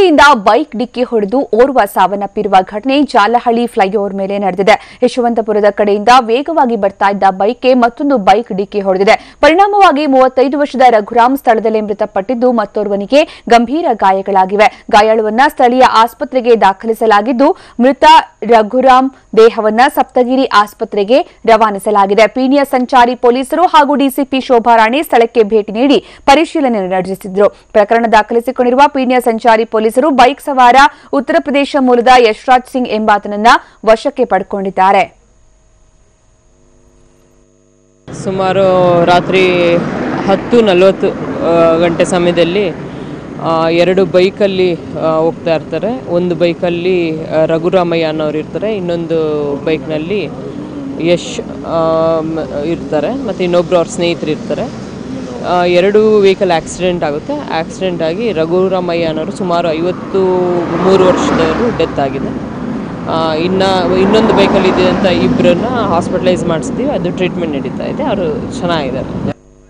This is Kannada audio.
ಹಿಂಬದಿಯಿಂದ ಬೈಕ್ ಡಿಕ್ಕಿ ಹೊಡೆದು ಓರ್ವ ಸಾವನ್ನಪ್ಪಿರುವ ಘಟನೆ ಜಾಲಹಳ್ಳಿ ಫ್ಲೈಓವರ್ ಮೇಲೆ ನಡೆದಿದೆ. ಯಶವಂತಪುರದ ಕಡೆಯಿಂದ ವೇಗವಾಗಿ ಬರ್ತಾ ಇದ್ದ ಬೈಕ್ಗೆ ಮತ್ತೊಂದು ಬೈಕ್ ಡಿಕ್ಕಿ ಹೊಡೆದಿದೆ. ಪರಿಣಾಮವಾಗಿ 35 ವರ್ಷದ ರಘುರಾಮ್ ಸ್ಥಳದಲ್ಲೇ ಮೃತಪಟ್ಟಿದ್ದು, ಮತ್ತೋರ್ವನಿಗೆ ಗಂಭೀರ ಗಾಯಗಳಾಗಿವೆ. ಗಾಯಾಳುವನ್ನ ಸ್ಥಳೀಯ ಆಸ್ಪತ್ರೆಗೆ ದಾಖಲಿಸಲಾಗಿದ್ದು, ಮೃತ ರಘುರಾಮ್ ದೇಹವನ್ನ ಸಪ್ತಗಿರಿ ಆಸ್ಪತ್ರೆಗೆ ರವಾನಿಸಲಾಗಿದೆ. ಪೀಣ್ಯ ಸಂಚಾರಿ ಪೊಲೀಸರು ಹಾಗೂ ಡಿಸಿಪಿ ಶೋಭಾರಾಣಿ ಸ್ಥಳಕ್ಕೆ ಭೇಟಿ ನೀಡಿ ಪರಿಶೀಲನೆ ನಡೆಸಿದರು. ಪ್ರಕರಣ ದಾಖಲಿಸಿಕೊಂಡಿರುವ ಪೀಣ್ಯ ಸಂಚಾರಿ ಪೊಲೀಸರು ಬೈಕ್ ಸವಾರ ಉತ್ತರ ಪ್ರದೇಶ ಮೂಲದ ಯಶ್ರಾಜ್ ಸಿಂಗ್ ಎಂಬಾತನನ್ನ ವಶಕ್ಕೆ ಪಡೆದುಕೊಂಡಿದ್ದಾರೆ. ಸುಮಾರು ರಾತ್ರಿ 10:40 ಗಂಟೆ ಸಮಯದಲ್ಲಿ ಎರಡು ಬೈಕಲ್ಲಿ ಹೋಗ್ತಾ ಇರ್ತಾರೆ. ಒಂದು ಬೈಕಲ್ಲಿ ರಘುರಾಮಯ್ಯ ಅನ್ನೋರು ಇರ್ತಾರೆ, ಇನ್ನೊಂದು ಬೈಕ್ನಲ್ಲಿ ಯಶ್ ಇರ್ತಾರೆ, ಮತ್ತು ಇನ್ನೊಬ್ಬರು ಅವ್ರ ಸ್ನೇಹಿತರು ಇರ್ತಾರೆ. ಎರಡು ವೆಹಿಕಲ್ ಆಕ್ಸಿಡೆಂಟ್ ಆಗುತ್ತೆ. ಆಕ್ಸಿಡೆಂಟ್ ಆಗಿ ರಘುರಾಮಯ್ಯ ಅನ್ನೋರು ಸುಮಾರು 53 ವರ್ಷದವರು ಡೆತ್ ಆಗಿದೆ. ಇನ್ನೊಂದು ಬೈಕಲ್ಲಿ ಇದೆ ಅಂತ ಇಬ್ಬರನ್ನ ಹಾಸ್ಪಿಟಲೈಸ್ ಮಾಡಿಸ್ತೀವಿ. ಅದು ಟ್ರೀಟ್ಮೆಂಟ್ ನಡೀತಾ ಇದೆ. ಅವರು ಚೆನ್ನಾಗಿದ್ದಾರೆ.